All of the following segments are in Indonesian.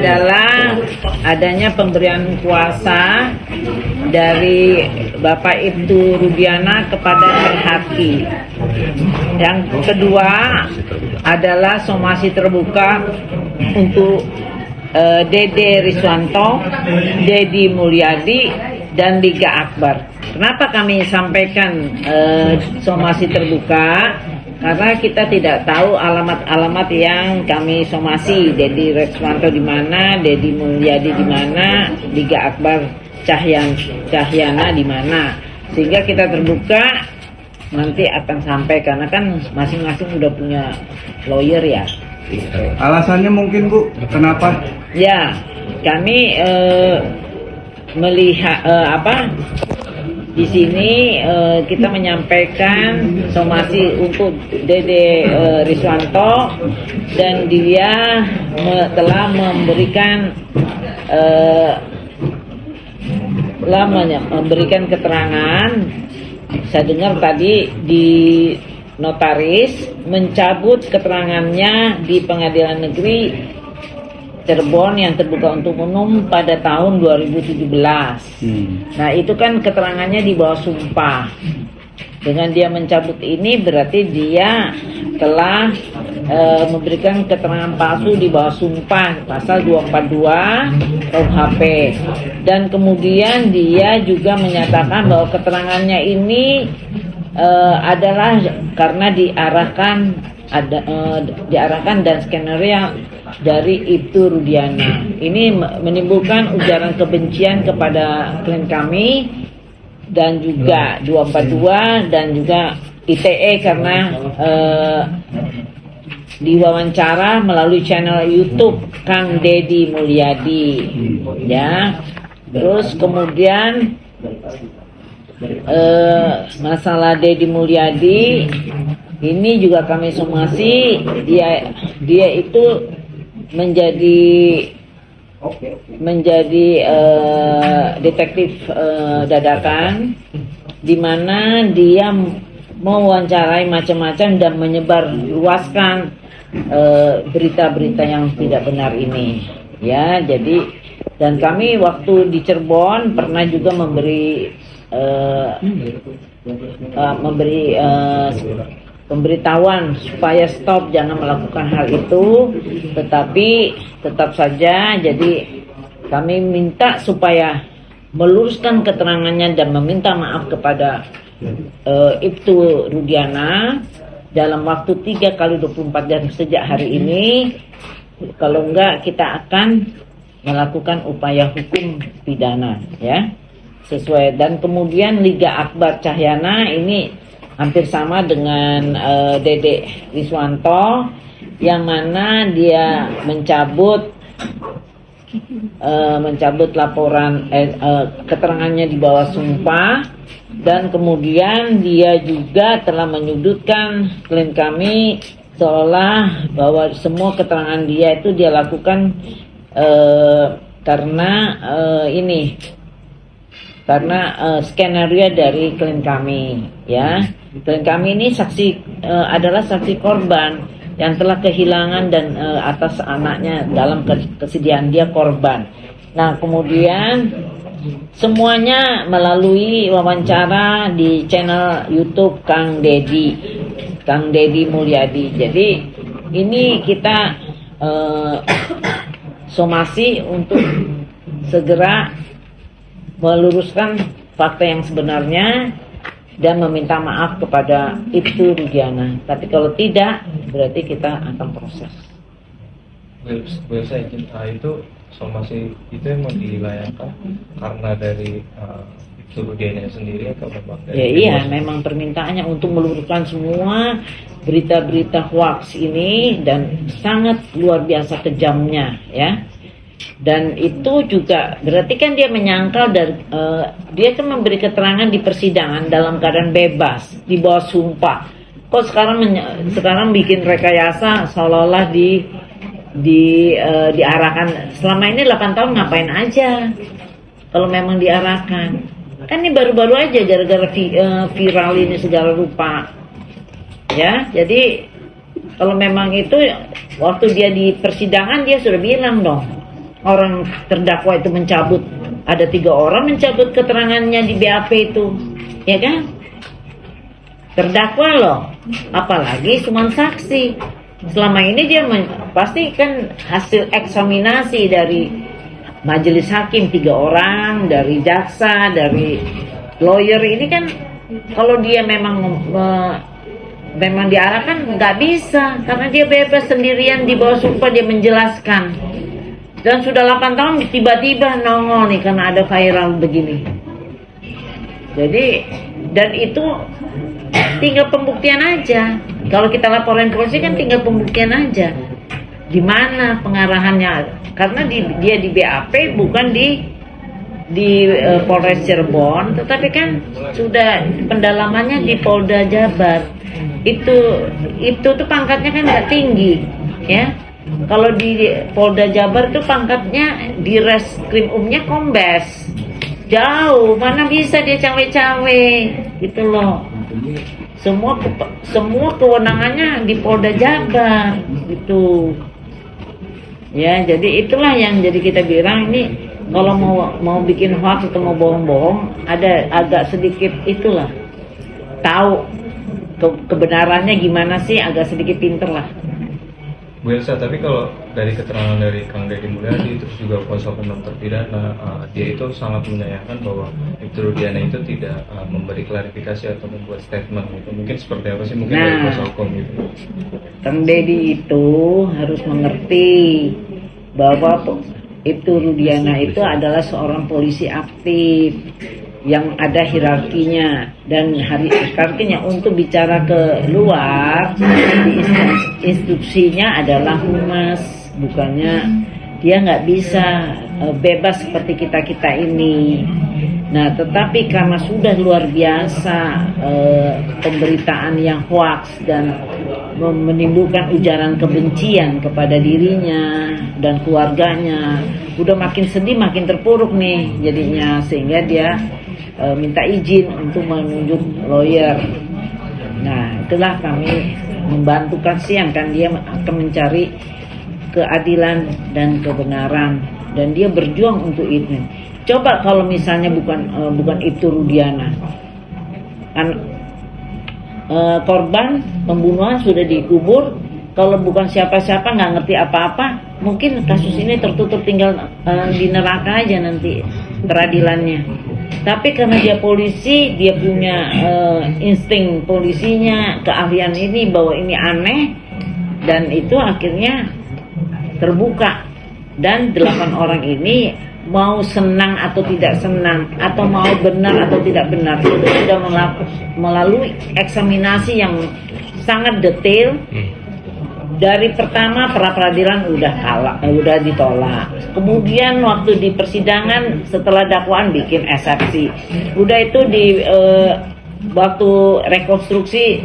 adalah adanya pemberian kuasa dari Bapak Ibtu Rudiana kepada Herhati. Yang kedua adalah somasi terbuka untuk Dede Riswanto, Dedi Mulyadi, dan Liga Akbar. Kenapa kami sampaikan somasi terbuka? Karena kita tidak tahu alamat-alamat yang kami somasi. Dedi Riswanto di mana, Dedi Mulyadi di mana, Liga Akbar Cahyana di mana. Sehingga kita terbuka, nanti akan sampai, karena kan masing-masing udah punya lawyer ya. Alasannya mungkin Bu, kenapa? Ya, kami melihat di sini kita menyampaikan somasi untuk Dede Riswanto, dan dia telah memberikan keterangan. Saya dengar tadi di notaris mencabut keterangannya di Pengadilan Negeri Cirebon yang terbuka untuk umum pada tahun 2017. Nah, itu kan keterangannya di bawah sumpah. Dengan dia mencabut ini berarti dia telah memberikan keterangan palsu di bawah sumpah, pasal 242 KUHP. Dan kemudian dia juga menyatakan bahwa keterangannya ini adalah karena diarahkan dan skenario dari Ibtu Rudiana. Ini menimbulkan ujaran kebencian kepada klien kami, dan juga 242 dan juga ITE karena diwawancara melalui channel YouTube Kang Dedi Mulyadi, ya. Terus kemudian masalah Dedi Mulyadi ini juga kami somasi. Dia itu menjadi detektif dadakan, di mana dia mewawancarai macam-macam dan menyebar luaskan berita-berita yang tidak benar ini, ya. Jadi, dan kami waktu di Cirebon pernah juga memberi pemberitahuan supaya stop, jangan melakukan hal itu, tetapi tetap saja. Jadi kami minta supaya meluruskan keterangannya dan meminta maaf kepada Ibtu Rudiana dalam waktu 3x24 jam sejak hari ini. Kalau enggak, kita akan melakukan upaya hukum pidana, ya, sesuai. Dan kemudian Liga Akbar Cahyana ini hampir sama dengan Dede Riswanto, yang mana dia mencabut laporan keterangannya di bawah sumpah, dan kemudian dia juga telah menyudutkan klien kami seolah bahwa semua keterangan dia itu dia lakukan karena skenario dari klien kami, ya. Klien kami ini adalah saksi korban yang telah kehilangan dan atas anaknya dalam kesedihan dia korban. Nah, kemudian semuanya melalui wawancara di channel YouTube Kang Dedi Mulyadi. Jadi ini kita somasi untuk segera meluruskan fakta yang sebenarnya dan meminta maaf kepada Ibtu Rudiana. Tapi kalau tidak, berarti kita akan proses. Saya izin, itu somasi itu emang dilayangkan karena dari Ibtu Rudiana sendiri atau memang dari? Ya, iya, memang permintaannya untuk meluruskan semua berita-berita hoax ini, dan sangat luar biasa kejamnya, ya. Dan itu juga berarti kan dia menyangkal dari dia kan memberi keterangan di persidangan dalam keadaan bebas di bawah sumpah. Kok sekarang bikin rekayasa seolah-olah diarahkan. Selama ini 8 tahun ngapain aja kalau memang diarahkan? Kan ini baru-baru aja gara-gara viral ini segala rupa, ya. Jadi kalau memang itu waktu dia di persidangan dia sudah bilang dong, orang terdakwa itu mencabut, ada 3 orang mencabut keterangannya di BAP itu, ya kan? Terdakwa loh, apalagi cuma saksi. Selama ini dia pasti kan hasil eksaminasi dari majelis hakim 3 orang, dari jaksa, dari lawyer ini kan, kalau dia memang diarahkan nggak bisa, karena dia bebas sendirian di bawah sumpah dia menjelaskan. Dan sudah 8 tahun tiba-tiba nongol nih karena ada viral begini. Jadi, dan itu tinggal pembuktian aja. Kalau kita laporin polisi kan tinggal pembuktian aja. Di mana pengarahannya? Karena dia di BAP bukan di Polres Cirebon, tetapi kan sudah pendalamannya di Polda Jabar. Itu tuh pangkatnya kan nggak tinggi, ya. Kalau di Polda Jabar tuh pangkatnya di Reskrimumnya Kombes. Jauh, mana bisa dia cawe-cawe, gitu loh. Semua kewenangannya di Polda Jabar, gitu. Ya, jadi itulah yang jadi kita bilang ini kalau mau bikin hoax atau mau bohong-bohong, ada agak sedikit itulah tahu kebenarannya gimana sih, agak sedikit pinter lah. Bu Elsa, tapi kalau dari keterangan dari Kang Deddy Mulyadi terus juga kuasa hukum terpidana, dia itu sangat menyayangkan bahwa Ibtu Rudiana itu tidak memberi klarifikasi atau membuat statement gitu. Mungkin seperti apa sih mungkin dari kuasa hukum gitu? Kang Deddy itu harus mengerti bahwa Ibtu Rudiana itu adalah seorang polisi aktif yang ada hierarkinya, dan hierarkinya untuk bicara ke luar instruksinya adalah humas, bukannya dia nggak bisa bebas seperti kita ini. Nah, tetapi karena sudah luar biasa pemberitaan yang hoax dan menimbulkan ujaran kebencian kepada dirinya dan keluarganya, udah makin sedih makin terpuruk nih jadinya, sehingga dia minta izin untuk menunjuk lawyer. Nah, itulah kami membantu kasihan, kan dia akan mencari keadilan dan kebenaran, dan dia berjuang untuk itu. Coba kalau misalnya bukan Ibtu Rudiana, kan korban pembunuhan sudah dikubur, kalau bukan siapa-siapa nggak ngerti apa-apa, mungkin kasus ini tertutup, tinggal di neraka aja nanti peradilannya. Tapi karena dia polisi, dia punya insting polisinya, keahlian ini bahwa ini aneh, dan itu akhirnya terbuka. Dan 8 orang ini mau senang atau tidak senang, atau mau benar atau tidak benar, itu sudah melalui eksaminasi yang sangat detail. Dari pertama pra-peradilan udah ditolak. Kemudian waktu di persidangan setelah dakwaan bikin eksepsi. Udah itu di waktu rekonstruksi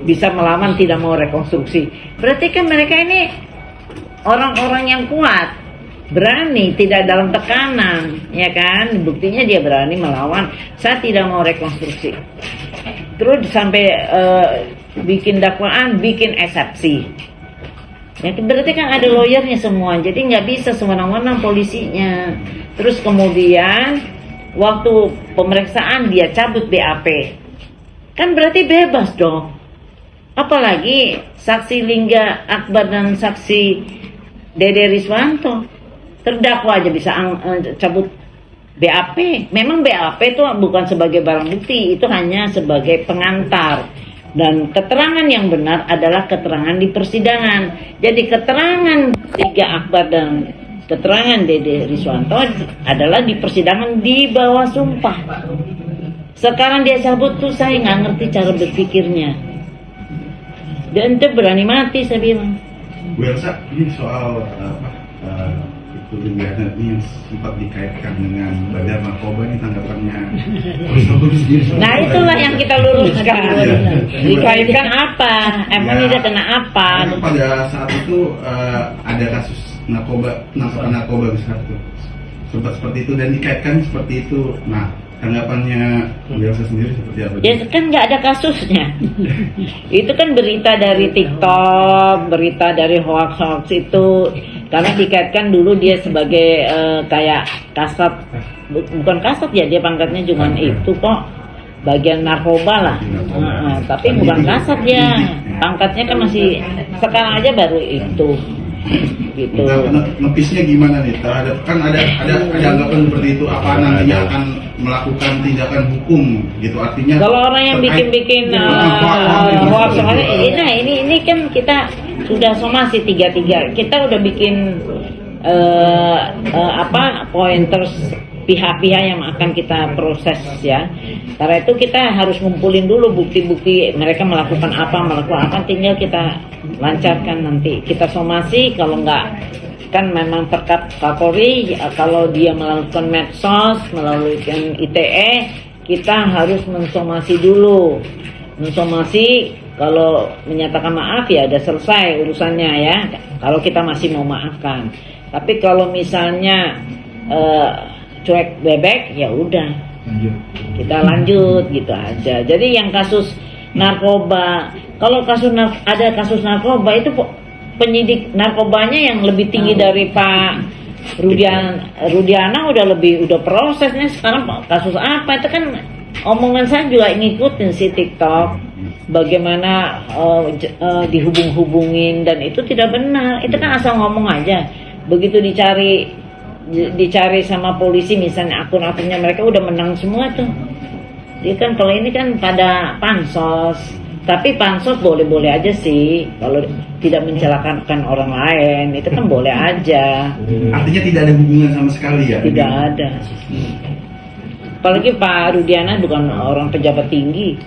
bisa melawan, tidak mau rekonstruksi. Berarti kan mereka ini orang-orang yang kuat, berani, tidak dalam tekanan, ya kan? Buktinya dia berani melawan. Saya tidak mau rekonstruksi. Terus sampai bikin dakwaan, bikin eksepsi. Ya, berarti kan ada lawyernya semua, jadi nggak bisa semena-mena polisinya. Terus kemudian waktu pemeriksaan dia cabut BAP, kan berarti bebas dong. Apalagi saksi Lingga Akbar dan saksi Dede Riswanto, terdakwa aja bisa cabut BAP. Memang BAP itu bukan sebagai barang bukti, itu hanya sebagai pengantar. Dan keterangan yang benar adalah keterangan di persidangan. Jadi keterangan Lingga Akbar dan keterangan Dede Riswanto adalah di persidangan di bawah sumpah. Sekarang dia cabut tuh, saya nggak ngerti cara berpikirnya. Dan dia berani mati, saya bilang. Bu Elsa, ini soal itu Rudiana ini yang sempat dikaitkan dengan Badan Narkoba, ini tanggapannya. Nah, itulah yang kita luruskan. Dikaitkan apa? Emang dia kena apa? Karena pada saat itu ada kasus penangkapan narkoba besar itu, sempat seperti itu dan dikaitkan seperti itu. Nah, tanggapannya Bu Elsa sendiri seperti apa? Ya kan nggak ada kasusnya. Itu kan berita dari TikTok, berita dari hoax-hoax itu. karena dikaitkan dulu dia sebagai kayak kasat, bukan kasat ya, dia pangkatnya cuma itu kok, bagian narkoba lah. Tapi bukan kasat dia, pangkatnya kan masih sekarang aja baru itu gitu. Ngepisnya gimana nih terhadap, kan ada anggapan seperti itu, apa nantinya akan melakukan tindakan hukum gitu, artinya kalau orang yang bikin hoax ini kan kita sudah somasi 3-3, kita udah bikin pointers pihak-pihak yang akan kita proses ya. Karena itu kita harus ngumpulin dulu bukti-bukti mereka melakukan apa, tinggal kita lancarkan nanti. Kita somasi, kalau enggak kan memang perkat Kapolri, kalau dia melakukan medsos melalui ITE, kita harus mensomasi dulu. Mensomasi, kalau menyatakan maaf ya udah selesai urusannya ya, kalau kita masih mau maafkan. Tapi kalau misalnya cuek bebek ya udah kita lanjut gitu aja. Jadi yang kasus narkoba, kalau ada kasus narkoba itu penyidik narkobanya yang lebih tinggi dari Pak Rudiana udah prosesnya. Sekarang kasus apa itu kan omongan saya juga ngikutin si TikTok, bagaimana dihubung-hubungin, dan itu tidak benar. Itu kan asal ngomong aja. Begitu dicari sama polisi misalnya akun-akunnya mereka udah menang semua tuh. Jadi kan kalau ini kan pada pansos, tapi pansos boleh-boleh aja sih kalau tidak mencelakakan orang lain, itu kan boleh aja. Artinya tidak ada hubungan sama sekali ya? Tidak ada. Apalagi Pak Rudiana bukan orang pejabat tinggi.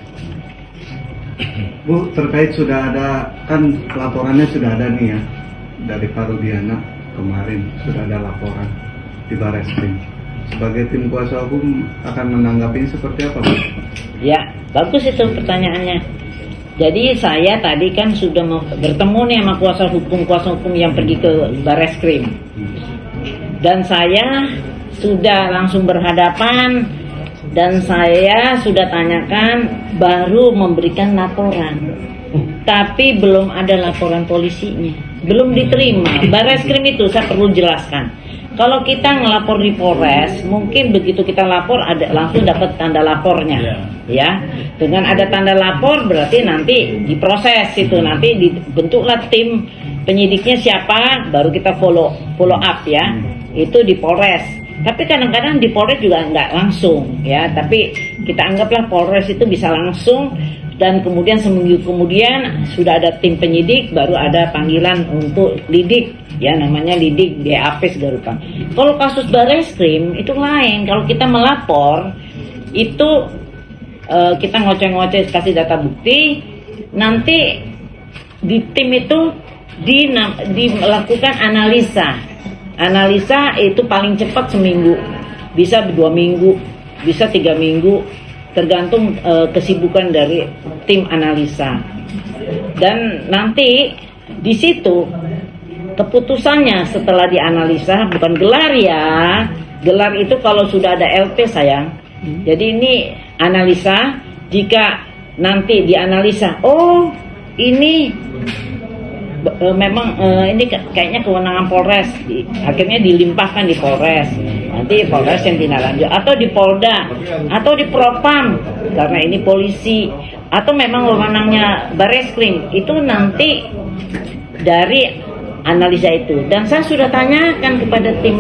Bu, terkait sudah ada, kan laporannya sudah ada nih ya dari Pak Rudiana kemarin, sudah ada laporan di Barreskrim. Sebagai tim kuasa hukum akan menanggapi seperti apa, Bu? Ya, bagus itu pertanyaannya. Jadi saya tadi kan sudah bertemu nih sama kuasa hukum yang pergi ke Barreskrim, dan saya sudah langsung berhadapan, dan saya sudah tanyakan, baru memberikan laporan, tapi belum ada laporan polisinya, belum diterima. Barreskrim itu saya perlu jelaskan, kalau kita ngelapor di Polres, mungkin begitu kita lapor ada langsung dapat tanda lapornya, ya. Dengan ada tanda lapor berarti nanti diproses itu, nanti dibentuklah tim penyidiknya siapa, baru kita follow up ya, itu di Polres. Tapi kadang-kadang di Polres juga nggak langsung ya, tapi kita anggaplah Polres itu bisa langsung, dan kemudian seminggu kemudian sudah ada tim penyidik, baru ada panggilan untuk lidik ya, namanya lidik BAP segala rupa. Kalau kasus Barreskrim itu lain. Kalau kita melapor itu kita ngoceh-ngoceh kasih data bukti, nanti di tim itu dilakukan analisa itu paling cepat seminggu, bisa 2 minggu, bisa 3 minggu, tergantung kesibukan dari tim analisa. Dan nanti di situ keputusannya setelah dianalisa, bukan gelar ya, gelar itu kalau sudah ada LP sayang. Jadi ini analisa, jika nanti dianalisa, oh ini memang ini kayaknya kewenangan Polres, akhirnya dilimpahkan di Polres, nanti Polres yang tindak lanjut, atau di Polda, atau di Propam karena ini polisi, atau memang wewenangnya Barreskrim, itu nanti dari analisa itu. Dan saya sudah tanyakan kepada tim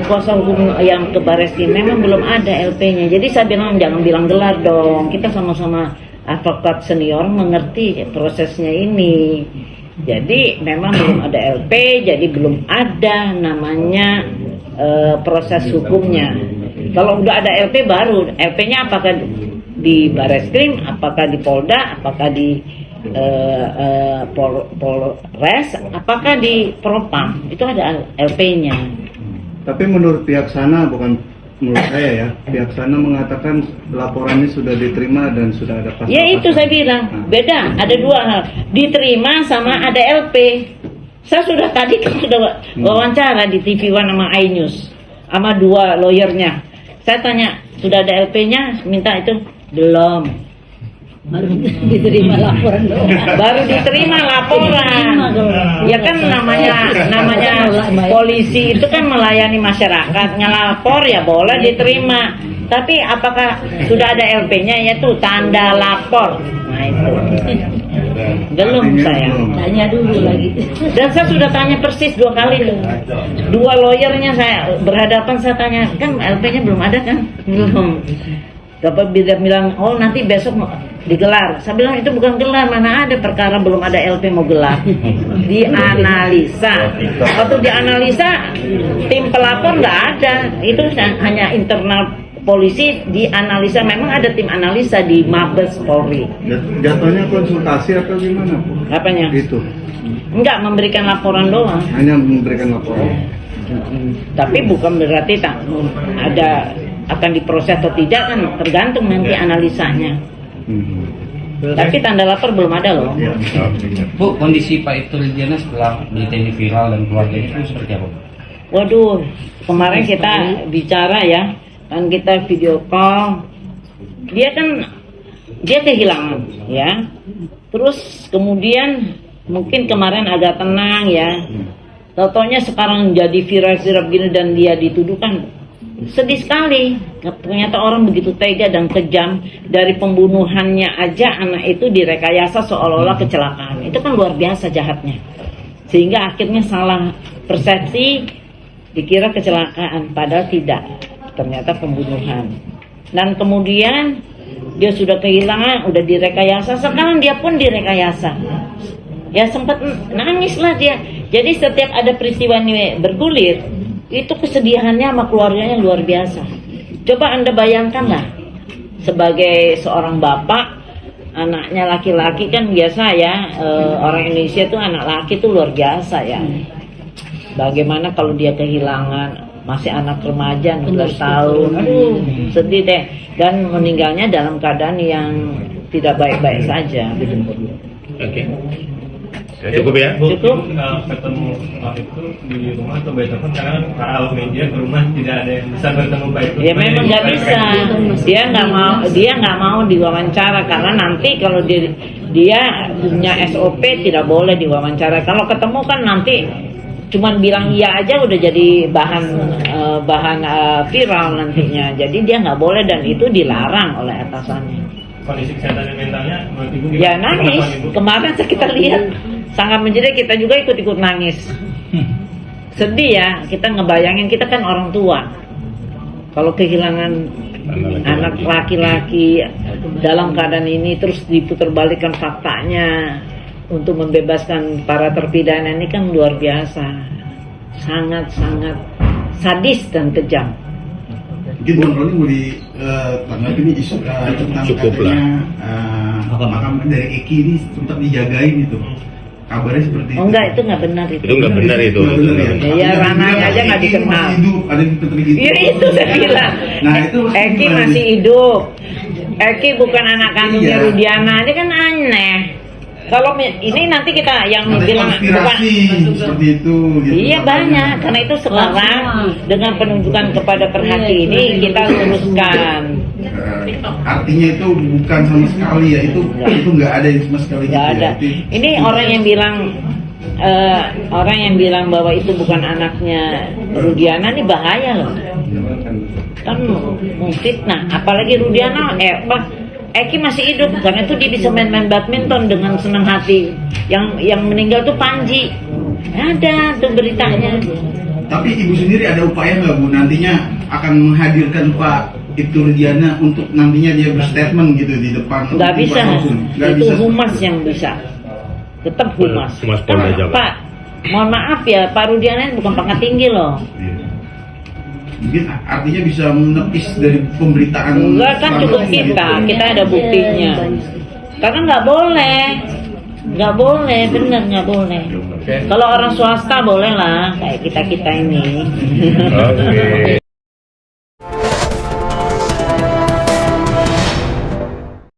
kuasa hukum yang ke Barreskrim, memang belum ada LP-nya. Jadi saya bilang jangan bilang gelar dong, kita sama-sama advokat senior mengerti prosesnya ini. Jadi memang belum ada LP, jadi belum ada namanya proses hukumnya. Kalau udah ada LP baru, LP-nya apakah di Barreskrim, apakah di Polda, apakah di Polres, apakah di Propam, itu ada LP-nya. Tapi menurut pihak sana, bukan menurut saya ya, pihak sana mengatakan laporannya sudah diterima dan sudah ada pasal-pasal. Ya itu saya bilang, beda, ada dua hal, diterima sama ada LP. Saya sudah tadi kan sudah wawancara di TV One sama iNews sama 2 lawyernya. Saya tanya, sudah ada LP-nya? Minta itu, belum. Baru diterima laporan doang. Baru diterima laporan. Ya kan namanya polisi itu kan melayani masyarakat, ngelapor ya boleh diterima. Tapi apakah sudah ada LP-nya, yaitu tanda lapor? Nah itu belum saya. Tanya dulu lagi. Dan saya sudah tanya persis 2 kali tuh. 2 lawyernya saya berhadapan, saya tanya, kan LP-nya belum ada kan? Belum. Dapat bilang, oh nanti besok digelar. Saya bilang itu bukan gelar, mana ada perkara belum ada LP mau gelar. Dianalisa. Waktu dianalisa, tim pelapor nggak ada. Itu hanya internal polisi dianalisa. Memang ada tim analisa di Mabes Polri. Jatuhnya konsultasi atau gimana, Bu? Apanya? Itu. Enggak, memberikan laporan doang. Hanya memberikan laporan. Tapi bukan berarti tak ada akan diproses atau tidak, kan tergantung nanti analisanya. Tapi tanda lapor belum ada loh. Ya. Bu, kondisi Pak Ibtu Rudiana setelah berita ini viral dan keluarganya itu seperti apa? Waduh, kemarin kita bicara ya, kan kita video call. Dia kehilangan ya. Terus kemudian mungkin kemarin agak tenang ya. Taunya sekarang jadi viral gini dan dia dituduhkan. Sedih sekali, ternyata orang begitu tega dan kejam. Dari pembunuhannya aja anak itu direkayasa seolah-olah kecelakaan. Itu kan luar biasa jahatnya. Sehingga akhirnya salah persepsi, dikira kecelakaan, padahal tidak. Ternyata pembunuhan. Dan kemudian dia sudah kehilangan, udah direkayasa, sekarang dia pun direkayasa. Ya sempat nangis lah dia. Jadi setiap ada peristiwa ini bergulir, itu kesedihannya sama keluarganya luar biasa. Coba Anda bayangkan lah, sebagai seorang bapak, anaknya laki-laki kan biasa ya, orang Indonesia tuh anak laki tuh luar biasa ya. Bagaimana kalau dia kehilangan masih anak remaja 16 tahun, aduh sedih deh. Dan meninggalnya dalam keadaan yang tidak baik-baik saja. Oke. Cukup ya? Cukup. Ketemu Pak itu di rumah atau by telepon, karena para awak media ke rumah tidak ada yang bisa bertemu Pak itu. Ya memang nggak bisa. Dia nggak mau diwawancara karena nanti kalau dia punya SOP tidak boleh diwawancara. Kalau ketemu kan nanti cuman bilang iya aja udah jadi bahan viral nantinya. Jadi dia nggak boleh dan itu dilarang oleh atasannya. Kondisi kesehatan mentalnya menurut Ibu Ya gimana? nangis. Kenapa, Ibu? Kemarin kita lihat sangat menjadi, kita juga ikut-ikut nangis. Sedih ya, kita ngebayangin, kita kan orang tua. Kalau kehilangan anak laki-laki dalam keadaan ini terus diputarbalikkan faktanya untuk membebaskan para terpidana ini kan luar biasa. Sangat-sangat sadis dan kejam. Mungkin Bang Roni mau ditanggapi ini isu tentang Cukup katanya makam dari Eki ini sempat dijagain itu. Kabarnya seperti itu. Oh enggak, itu nggak benar itu. Itu nggak benar itu. Nggak benar ya. Ya, ranahnya aja nggak dikenal. Masih hidup, ada di Petri gitu. Iya itu saya bilang. Nah, itu Eki gimana masih nih? hidup. Eki bukan anak kandungnya Iya. Rudiana, ini kan aneh. Kalau ini nanti kita yang Ada bilang konspirasi seperti itu. Gitu. Iya banyak, karena itu sekarang dengan penunjukan kepada Perhati ini kita luruskan. Artinya itu bukan sama sekali ya, itu nggak ada sama sekali. Nggak gitu ada. ya. Ini orang yang bilang bahwa itu bukan anaknya Rudiana, ini bahaya loh. Kan memfitnah, apalagi Rudiana Eki masih hidup karena itu dia bisa main badminton dengan senang hati. Yang meninggal tuh Panji. Ada tuh beritanya. Tapi Ibu sendiri ada upaya nggak Bu nantinya akan menghadirkan Pak Ibtu Rudiana untuk nantinya dia berstatement gitu di depan? Nggak bisa. Nggak Itu bisa. humas yang bisa. Tetap humas. Humas Polda Jabar. Pak, mohon maaf ya, Pak Rudiana ini bukan pangkat tinggi loh. Iya. Mungkin artinya bisa menepis dari pemberitaan. Enggak kan cukup selama ini kita ada buktinya. Karena nggak boleh, benar nggak boleh. Kalau orang swasta boleh lah, kayak kita ini. Oke.